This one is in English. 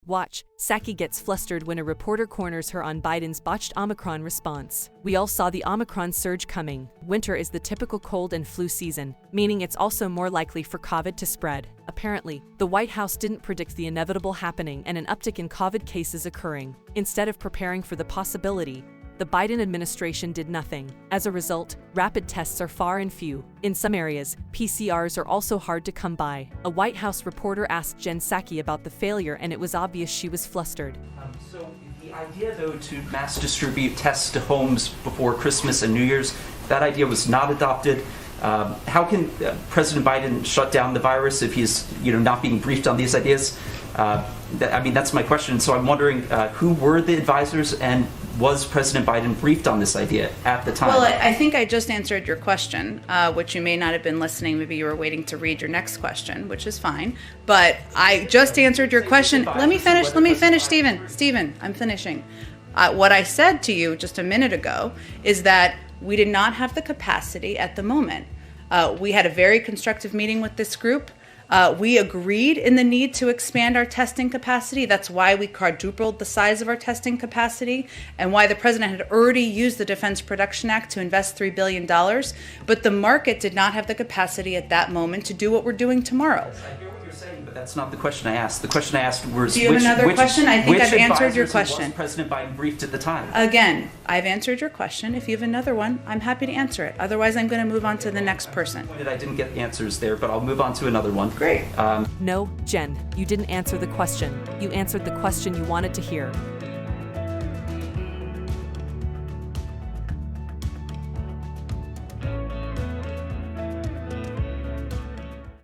Watch, Psaki gets flustered when a reporter corners her on Biden's botched Omicron response. We all saw the Omicron surge coming. Winter is the typical cold and flu season, meaning it's also more likely for COVID to spread. Apparently, the White House didn't predict the inevitable happening and an uptick in COVID cases occurring. Instead of preparing for the possibility, the Biden administration did nothing. As a result, rapid tests are far and few. In some areas, PCRs are also hard to come by. A White House reporter asked Jen Psaki about the failure, and it was obvious she was flustered. So the idea, though, to mass distribute tests to homes before Christmas and New Year's, that idea was not adopted. How can President Biden shut down the virus if he's, not being briefed on these ideas? That's my question. So I'm wondering who were the advisors, and was President Biden briefed on this idea at the time? Well, I think I just answered your question, which you may not have been listening. Maybe you were waiting to read your next question, which is fine. But I just answered your question. Let me finish, Stephen, I'm finishing. What I said to you just a minute ago is that we did not have the capacity at the moment. We had a very constructive meeting with this group. We agreed in the need to expand our testing capacity. That's why we quadrupled the size of our testing capacity and why the president had already used the Defense Production Act to invest $3 billion. But the market did not have the capacity at that moment to do what we're doing tomorrow. I hear what you're saying, but that's not the question I asked. The question I asked was, do you have another question? I think I've answered your question. Was President Biden briefed at the time? Again, I've answered your question. If you have another one, I'm happy to answer it. Otherwise, I'm going to move on to the next person. I didn't get answers there, but I'll move on to another one. Great. No, Jen, you didn't answer the question. You answered the question you wanted to hear.